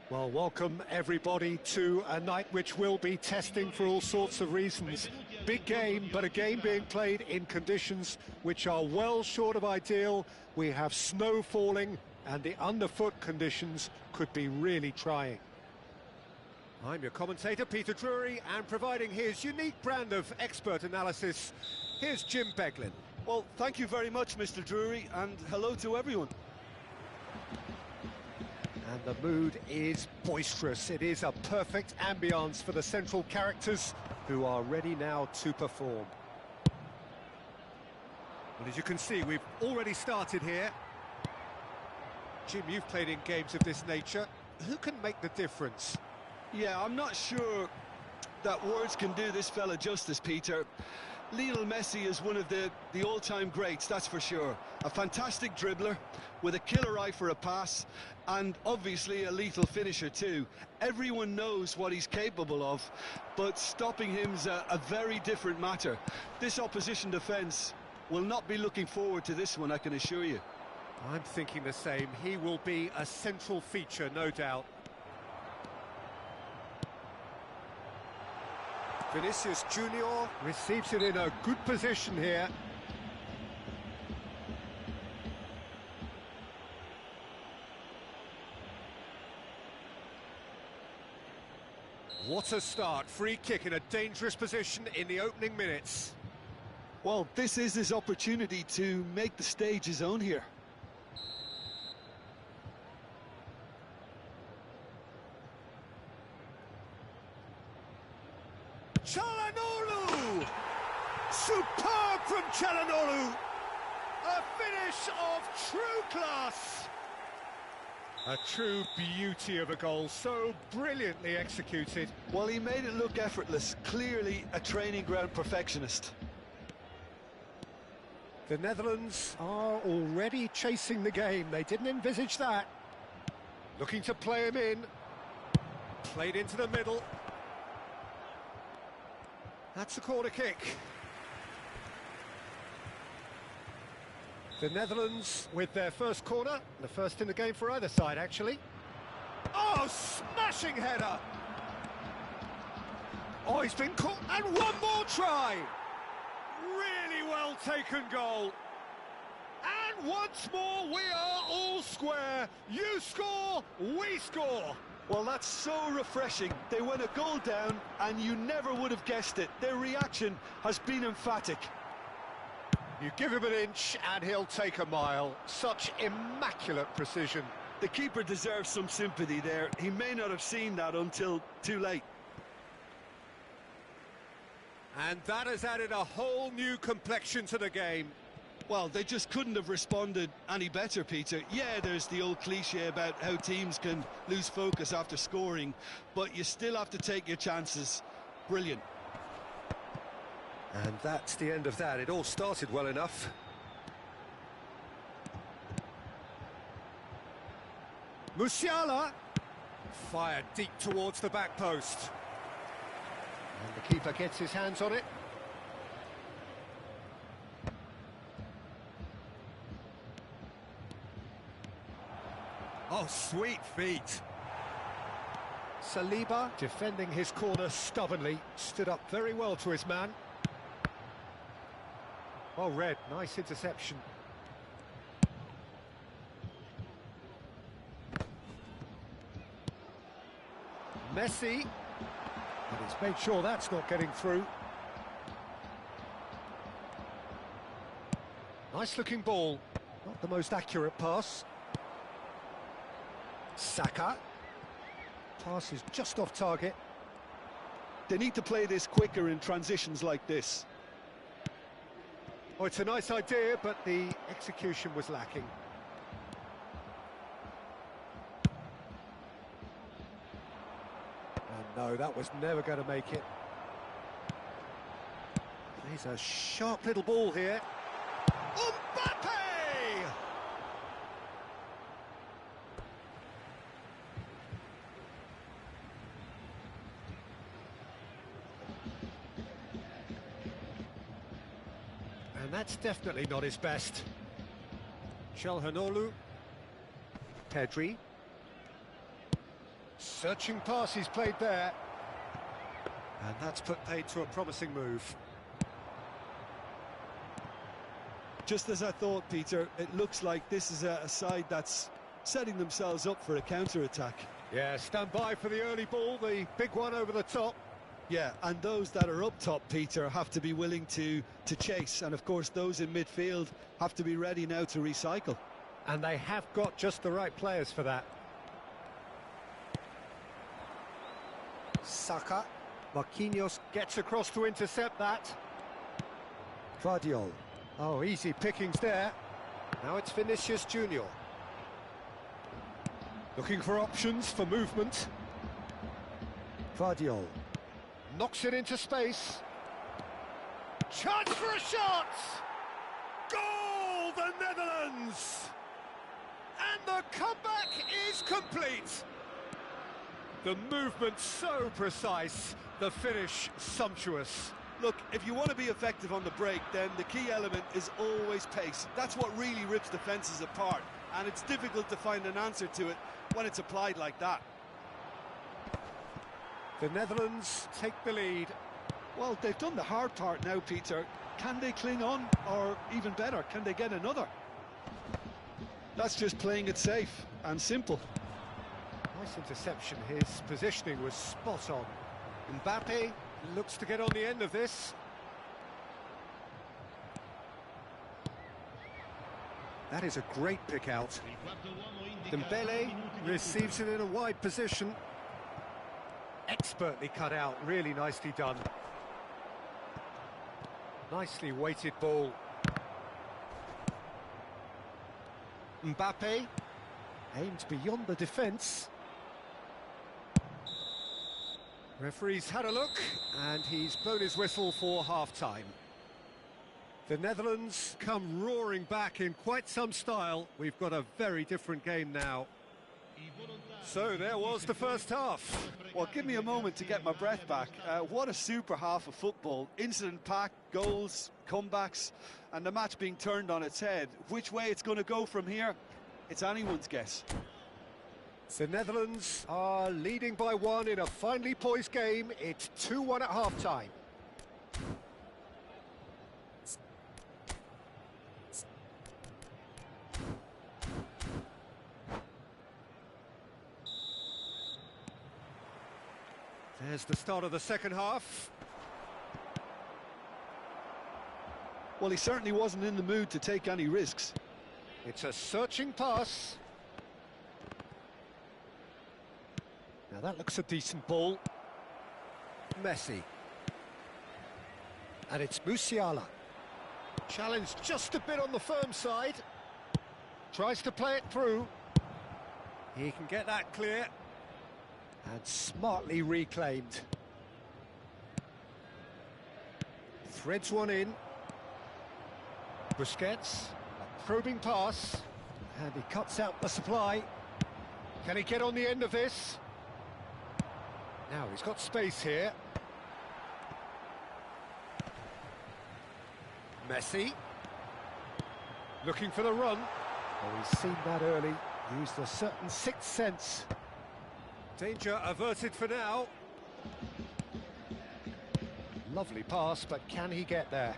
Well, welcome everybody to a night which will be testing for all sorts of reasons. Big game, but a game being played in conditions which are well short of ideal. We have snow falling and the underfoot conditions could be really trying. I'm your commentator, Peter Drury, and providing his unique brand of expert analysis, here's Jim Beglin. Well, thank you very much, Mr. Drury, and hello to everyone. And the mood is boisterous. It is a perfect ambience for the central characters who are ready now to perform. Well, as you can see, we've already started here. Jim, you've played in games of this nature. Who can make the difference? Yeah, I'm not sure that words can do this fella justice, Peter. Lionel Messi is one of the all-time greats, that's for sure. A fantastic dribbler with a killer eye for a pass, and obviously a lethal finisher too. Everyone knows what he's capable of, but stopping him's a very different matter. This opposition defence will not be looking forward to this one, I can assure you. I'm thinking the same. He will be a central feature, no doubt. Vinicius Junior receives it in a good position here. What a start. Free kick in a dangerous position in the opening minutes. Well, this is his opportunity to make the stage his own here. Çalhanoğlu! Superb from Çalhanoğlu! A finish of true class! A true beauty of a goal, so brilliantly executed. Well, he made it look effortless, clearly a training ground perfectionist. The Netherlands are already chasing the game, they didn't envisage that. Looking to play him in. Played into the middle. That's a corner kick. The Netherlands with their first corner, the first in the game for either side, actually. Oh, smashing header! Oh, he's been caught, and one more try! Really well taken goal. And once more, we are all square. You score, we score. Well, that's so refreshing. They went a goal down, and you never would have guessed it. Their reaction has been emphatic. You give him an inch, and he'll take a mile. Such immaculate precision. The keeper deserves some sympathy there. He may not have seen that until too late. And that has added a whole new complexion to the game. Well, they just couldn't have responded any better, Peter. Yeah, there's the old cliche about how teams can lose focus after scoring, but you still have to take your chances. Brilliant. And that's the end of that. It all started well enough. Musiala fired deep towards the back post. And the keeper gets his hands on it. Oh, sweet feet. Saliba, defending his corner stubbornly, stood up very well to his man. Oh, Red, nice interception. Messi, and he's made sure that's not getting through. Nice looking ball, not the most accurate pass. Saka, pass is just off target. They need to play this quicker in transitions like this. Oh, it's a nice idea, but the execution was lacking. And no, that was never going to make it. Plays a sharp little ball here. Mbappe! And that's definitely not his best. Çalhanoğlu. Pedri. Searching pass he's played there. And that's put paid to a promising move. Just as I thought, Peter, it looks like this is a side that's setting themselves up for a counter-attack. Yeah, stand by for the early ball, the big one over the top. Yeah, and those that are up top, Peter, have to be willing to chase. And, of course, those in midfield have to be ready now to recycle. And they have got just the right players for that. Saka. Marquinhos gets across to intercept that. Guardiola. Oh, easy pickings there. Now it's Vinicius Junior. Looking for options for movement. Guardiola. Knocks it into space. chance for a shot! Goal, the Netherlands! And the comeback is complete. The movement so precise, the finish sumptuous. Look, if you want to be effective on the break, then the key element is always pace. That's what really rips defences apart, and it's difficult to find an answer to it when it's applied like that. The Netherlands take the lead. Well, they've done the hard part now, Peter. Can they cling on, or even better, can they get another? That's just playing it safe and simple. Nice interception, his positioning was spot on. Mbappe looks to get on the end of this. That is a great pick out. Dembele receives it in a wide position. Expertly cut out, really nicely done. Nicely weighted ball. Mbappe aimed beyond the defence. Referee's had a look, and he's blown his whistle for half-time. The Netherlands come roaring back in quite some style. We've got a very different game now. So there was the first half. Well, give me a moment to get my breath back. What a super half of football. Incident-packed, goals, comebacks, and the match being turned on its head. Which way it's going to go from here, it's anyone's guess. The Netherlands are leading by 1 in a finely poised game. It's 2-1 at half-time. There's the start of the second half. Well, he certainly wasn't in the mood to take any risks. It's a searching pass. Now that looks a decent ball. Messi. And it's Musiala. Challenged just a bit on the firm side. Tries to play it through. He can get that clear. And smartly reclaimed. Threads one in. Busquets, a probing pass. And he cuts out the supply. Can he get on the end of this? Now he's got space here. Messi. Looking for the run. Oh, he's seen that early. Used a certain sixth sense. Danger averted for now. Lovely pass, but can he get there?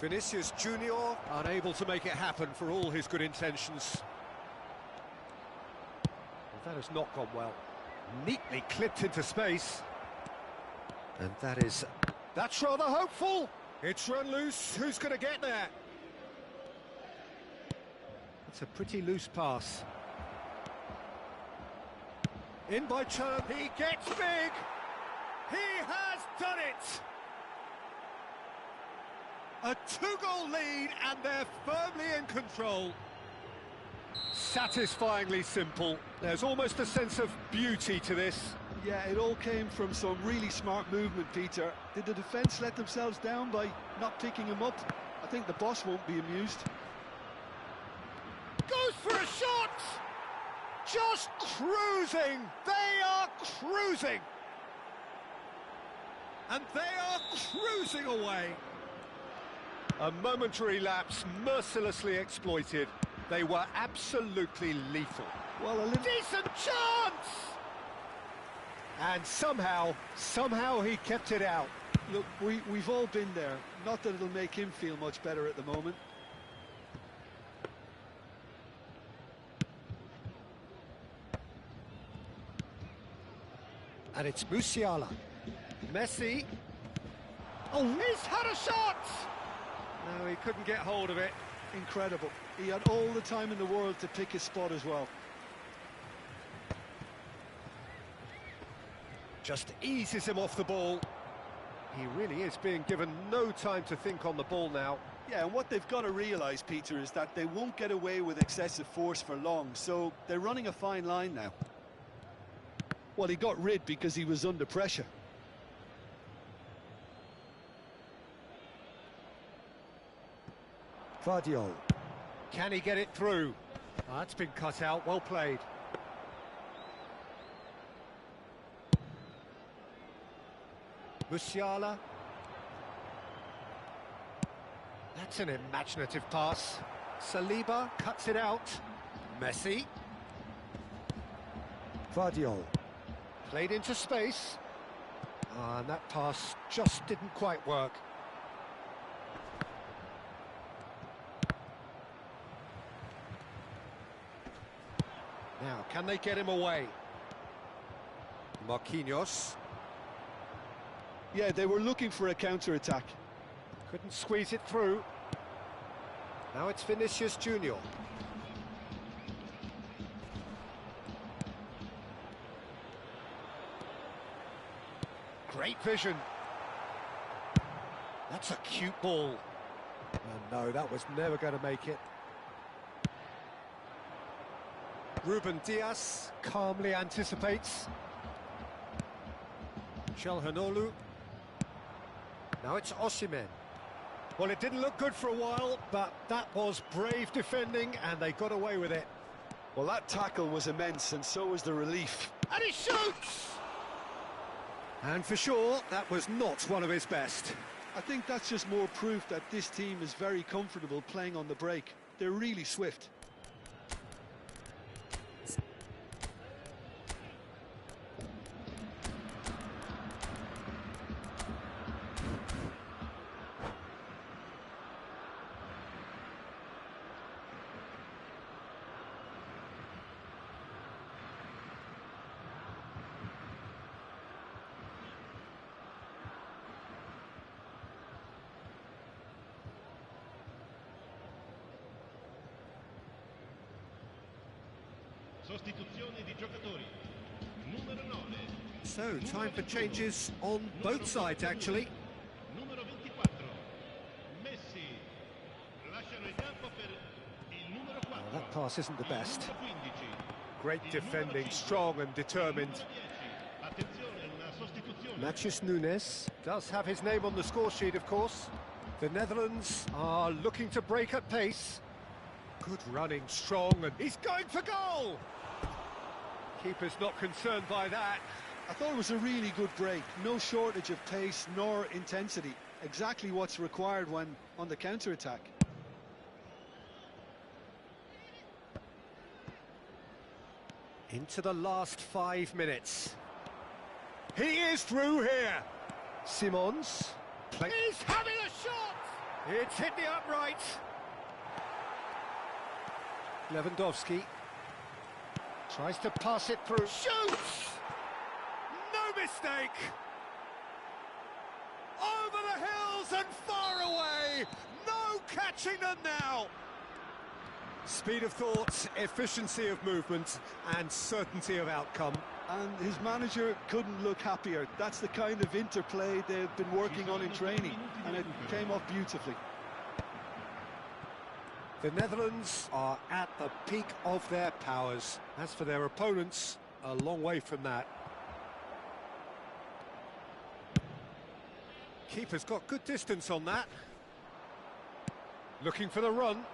Vinicius Junior unable to make it happen for all his good intentions. Well, that has not gone well. Neatly clipped into space. And that's rather hopeful. It's run loose. Who's going to get there? It's a pretty loose pass. In by Chan, he gets big! He has done it! A 2-goal lead and they're firmly in control. Satisfyingly simple. There's almost a sense of beauty to this. Yeah, it all came from some really smart movement, Peter. Did the defence let themselves down by not picking him up? I think the boss won't be amused. Goes for a shot! Just cruising! They are cruising! And they are cruising away! A momentary lapse mercilessly exploited. They were absolutely lethal. Well, a decent chance! And somehow he kept it out. Look, we've all been there. Not that it'll make him feel much better at the moment. And it's Musiala. Messi. Oh, he's had a shot! No, he couldn't get hold of it. Incredible. He had all the time in the world to pick his spot as well. Just eases him off the ball. He really is being given no time to think on the ball now. Yeah, and what they've got to realise, Peter, is that they won't get away with excessive force for long, so they're running a fine line now. Well, he got rid because he was under pressure. Vardiol. Can he get it through? Oh, that's been cut out, well played. Musiala. That's an imaginative pass. Saliba cuts it out. Messi. Vardiol. Played into space. And that pass just didn't quite work. Now, can they get him away? Marquinhos. Yeah, they were looking for a counter-attack. Couldn't squeeze it through. Now it's Vinicius Junior. Great vision. That's a cute ball. Oh, no, that was never going to make it. Ruben Dias calmly anticipates. Çalhanoğlu. Now it's Osimhen. Well, it didn't look good for a while, but that was brave defending, and they got away with it. Well, that tackle was immense, and so was the relief. And he shoots! And for sure, that was not one of his best. I think that's just more proof that this team is very comfortable playing on the break. They're really swift. Sostituzione di giocatori. Numero 9. So, time for changes on both sides, actually. Numero 24. Messi. Lasciano il campo per il numero 4. Oh, that pass isn't the best. Numero 15. Great defending, strong and determined. Attenzione, una sostituzione. Matheus Nunes does have his name on the score sheet, of course. The Netherlands are looking to break at pace. Good running, strong, and he's going for goal! Keeper's not concerned by that. I thought it was a really good break. No shortage of pace nor intensity. Exactly what's required when on the counter-attack. Into the last 5 minutes. He is through here. Simons. He's having a shot! It's hit the upright. Lewandowski tries to pass it through. Shoots! No mistake! Over the hills and far away! No catching them now! Speed of thought, efficiency of movement, and certainty of outcome. And his manager couldn't look happier. That's the kind of interplay they've been working on in training, and it came off beautifully. The Netherlands are at the peak of their powers. As for their opponents, a long way from that. Keeper's got good distance on that. Looking for the run.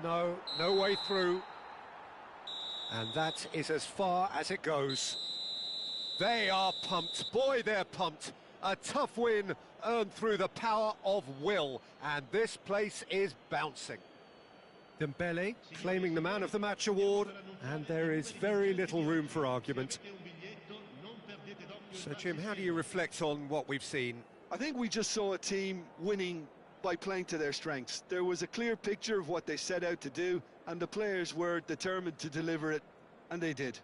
No way through. And that is as far as it goes. They are pumped. Boy, they're pumped. A tough win earned through the power of will. And this place is bouncing. Dembele claiming the Man of the Match award, and there is very little room for argument. So, Jim, how do you reflect on what we've seen? I think we just saw a team winning by playing to their strengths. There was a clear picture of what they set out to do, and the players were determined to deliver it, and they did.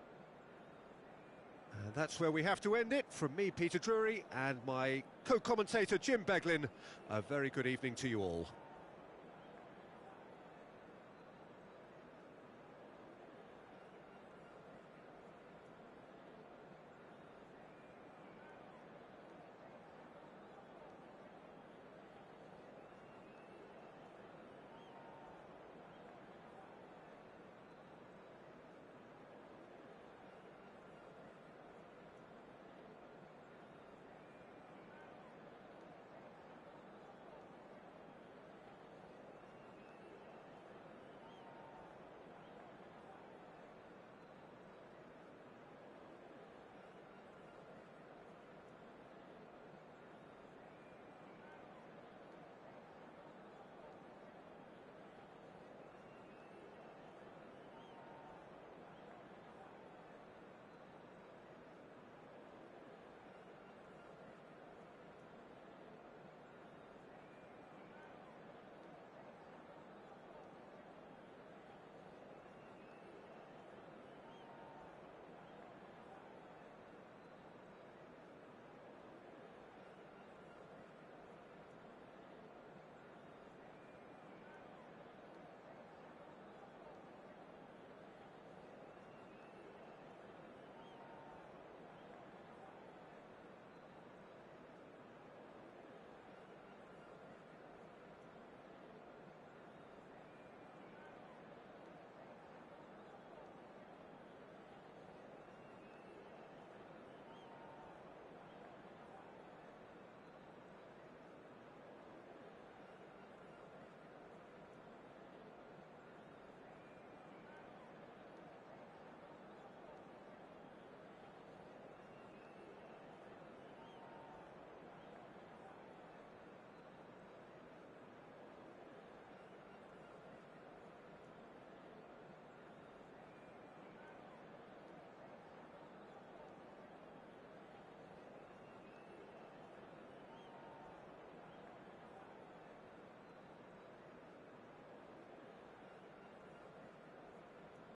And that's where we have to end it. From me, Peter Drury, and my co-commentator, Jim Beglin, a very good evening to you all.